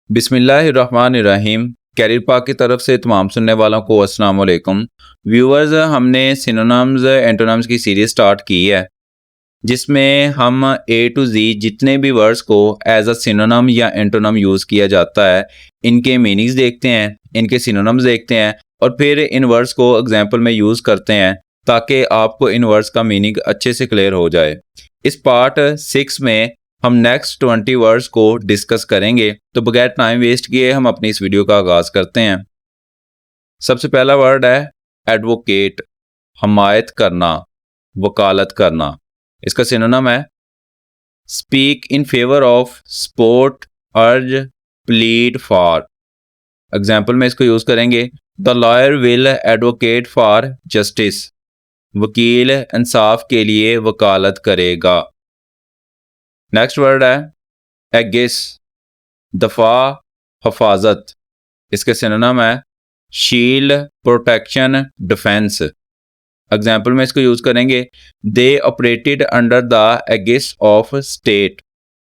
बिस्मिल्लाहिर्रहमानिर्रहीम। कैरियर पाक की तरफ से तमाम सुनने वालों को अस्सलाम वालेकुम। व्यूअर्स, हमने सिनोनिम्स एंटोनिम्स की सीरीज स्टार्ट की है जिसमें हम ए टू जी जितने भी वर्ड्स को एज अ सिनोनिम या एंटोनिम यूज़ किया जाता है, इनके मीनिंग्स देखते हैं, इनके सिनोनिम्स देखते हैं और फिर इन वर्ड्स को एग्जाम्पल में यूज़ करते हैं ताकि आपको इन वर्ड्स का मीनिंग अच्छे से क्लियर हो जाए। इस पार्ट 6 में हम नेक्स्ट 20 वर्ड्स को डिस्कस करेंगे, तो बगैर टाइम वेस्ट किए हम अपनी इस वीडियो का आगाज़ करते हैं। सबसे पहला वर्ड है एडवोकेट, हमायत करना, वकालत करना। इसका सिनोनिम है speak in favour of, support, अर्ज, प्लीड फॉर। एग्जाम्पल में इसको यूज़ करेंगे, the lawyer will advocate for justice. वकील इंसाफ के लिए वकालत करेगा। नेक्स्ट वर्ड है एगिस, दफा, हफाजत। इसके सिनोनिम है शील्ड, प्रोटेक्शन, डिफेंस। एग्जाम्पल में इसको यूज करेंगे, they operated under the aegis of state.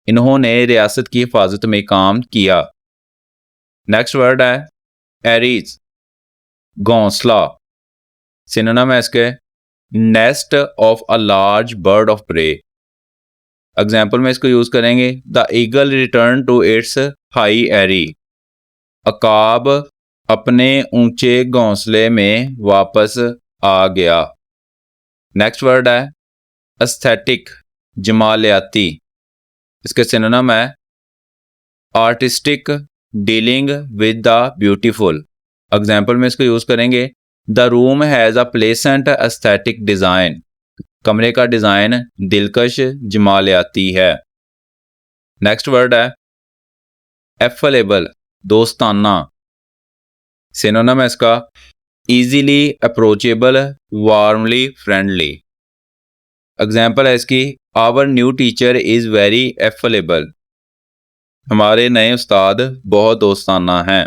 इन्होंने रियासत की हिफाजत में काम किया। नेक्स्ट वर्ड है एरीज, घोंसला। सिनोनिम है इसके nest of a large bird of prey. Example में इसको यूज करेंगे, the eagle return to its high eyrie. अकाब अपने ऊंचे घोंसले में वापस आ गया। नेक्स्ट वर्ड है एस्थेटिक, जमालियाती। इसके सिनोनिम है artistic, dealing with the beautiful. Example में इसको यूज करेंगे, the room has a pleasant aesthetic design. कमरे का डिज़ाइन दिलकश, जमालियाती है। नेक्स्ट वर्ड है एफलेबल, दोस्ताना। सिनोनिम है इसका easily approachable, warmly friendly. Example है इसकी, our new teacher is very affable. हमारे नए उस्ताद बहुत दोस्ताना हैं।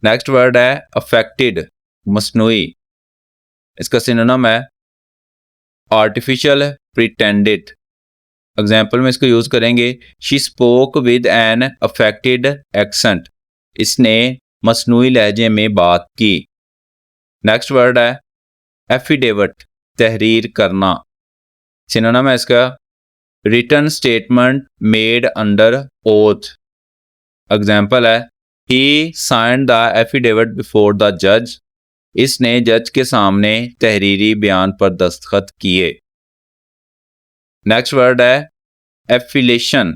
नेक्स्ट वर्ड है अफेक्टेड, मसनूई। इसका सिनोनिम है आर्टिफिशियल, प्रिटेंडेड। एग्जाम्पल में इसको यूज करेंगे, she spoke with an affected accent. इसने मसनूई लहजे में बात की। नेक्स्ट वर्ड है एफिडेविट, तहरीर करना। सिनोनिम है इसका written statement made under oath. Example है he signed the affidavit before the जज। इसने जज के सामने तहरीरी बयान पर दस्तखत किए। नेक्स्ट वर्ड है एफिलेशन,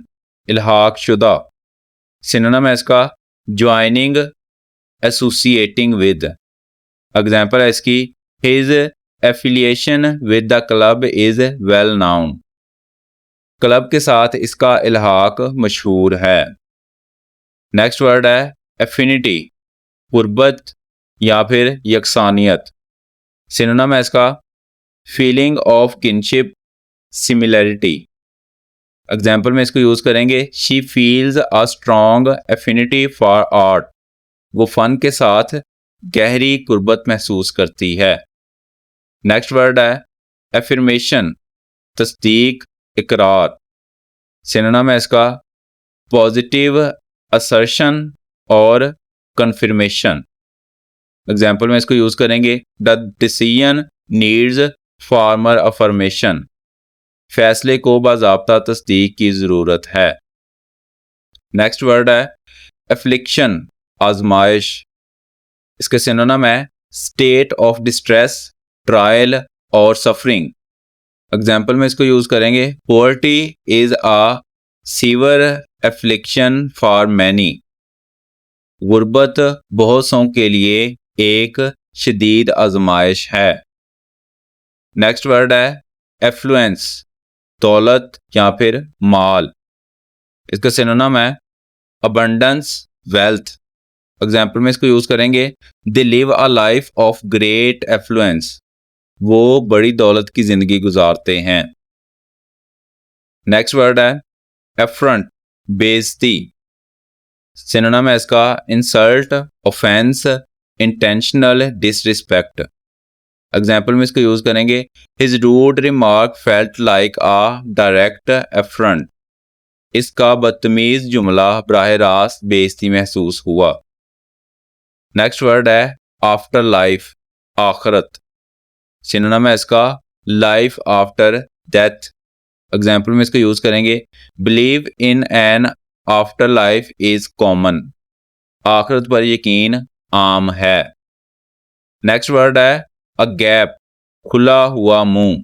इल्हाक शुदा। सिनोनिम है इसका ज्वाइनिंग, एसोसिएटिंग विद। एग्जाम्पल है इसकी, his affiliation with the club is well known. Club के साथ इसका इल्हाक मशहूर है। नेक्स्ट वर्ड है एफिनिटी, कुर्बत या फिर यकसानियत। सिनोनिम है इसका feeling of kinship, similarity. Example में इसको यूज करेंगे, she feels a strong affinity for art. वो फन के साथ गहरी कुर्बत महसूस करती है। नेक्स्ट वर्ड है एफर्मेशन, तस्दीक, इकरार। सिनोनिम है इसका पॉजिटिव असर्शन और कन्फर्मेशन। एग्जाम्पल में इसको यूज करेंगे, the decision needs farmer affirmation. फैसले को बाज़ाब्ता तस्दीक की ज़रूरत है। नेक्स्ट वर्ड है एफ्लिक्शन, आजमाइश। इसके सिनोनिम है स्टेट ऑफ डिस्ट्रेस, ट्रायल और सफरिंग। एग्जाम्पल में इसको यूज करेंगे, poverty is a severe affliction for many. गुर्बत बहुत सौ के लिए एक शदीद आजमाइश है। नेक्स्ट वर्ड है एफ्लुएंस, दौलत या फिर माल। इसका सिनोनिम है अबंडेंस, वेल्थ। एग्जाम्पल में इसको यूज करेंगे, they live a life of great affluence. वो बड़ी दौलत की जिंदगी गुजारते हैं। नेक्स्ट वर्ड है एफ्रंट, बेइज्जती। सिनोनिम है इसका insult, offence, intentional disrespect. Example में इसको यूज करेंगे, his rude remark felt like a direct affront. इसका बदतमीज़ जुमला बराह रास्त बेइज्जती महसूस हुआ। नेक्स्ट वर्ड है आफ्टर लाइफ, आखरत। सिनोनिम है इसका लाइफ आफ्टर डेथ। एग्जाम्पल में इसको यूज़ करेंगे, believe in an after life is common, आखिरत पर यकीन आम है। नेक्स्ट वर्ड है अ गैप, खुला हुआ मुंह।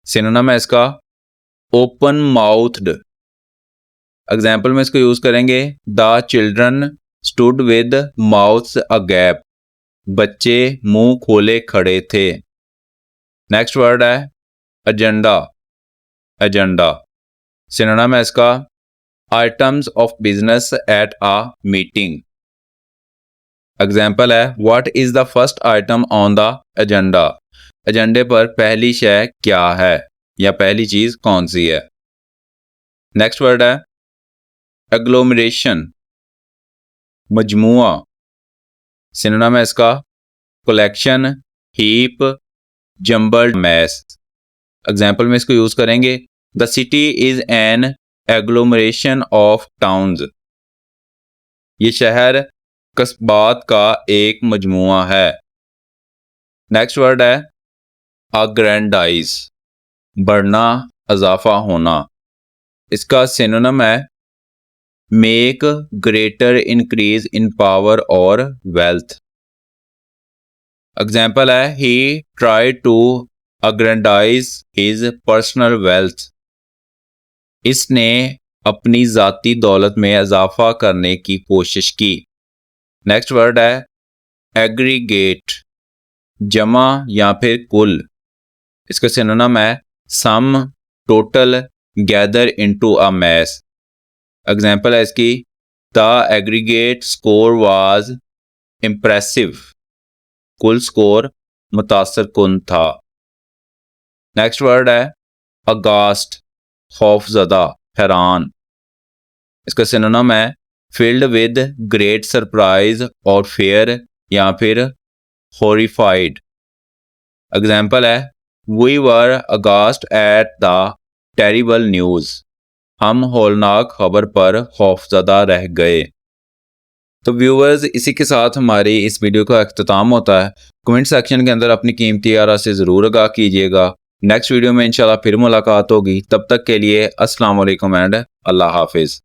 सिनोनिम है इसका ओपन माउथड। एग्जाम्पल में इसको यूज़ करेंगे, the children stood with mouths agape, बच्चे मुंह खोले खड़े थे। नेक्स्ट वर्ड है एजेंडा, एजेंडा। सिनोनिम है इसका items of business at a meeting. Example है, what is the first item on the agenda, एजेंडे पर पहली शय क्या है या पहली चीज कौन सी है। नेक्स्ट वर्ड है एग्लोमरेशन, मजमुआ। सिनोनिम है इसका collection, heap, jumbled mess. Example में इसको यूज करेंगे, the city is an agglomeration of towns, ये शहर कस्बात का एक मजमुआ है। नेक्स्ट वर्ड है अग्रैंडाइज, बढ़ना, इजाफा होना। इसका सिनोनिम है make greater increase in power और वेल्थ। एग्जाम्पल है, he try to aggrandize his personal wealth, इसने अपनी ज़ाती दौलत में इजाफा करने की कोशिश की। नेक्स्ट वर्ड है एग्रीगेट, जमा या फिर कुल। इसका सिनोनिम है sum, total, gather into a mass. Example है इसकी, the aggregate score was impressive, कुल स्कोर मुतासर कुन था। नेक्स्ट वर्ड है अगास्ट, खौफजदा, हैरान। इसका सिनोनिम है फिल्ड विद ग्रेट सरप्राइज और फेयर या फिर हॉरिफाइड। एग्जाम्पल है, we were aghast at the terrible news, हम हौलनाक खबर पर खौफजदा रह गए। तो व्यूवर्स, इसी के साथ हमारी इस वीडियो का अख्ताम होता है। कमेंट सेक्शन के अंदर अपनी कीमती आरा से ज़रूर आगाह कीजिएगा। नेक्स्ट वीडियो में इंशाल्लाह फिर मुलाकात होगी, तब तक के लिए अस्सलाम वालेकुम एंड अल्लाह हाफिज़।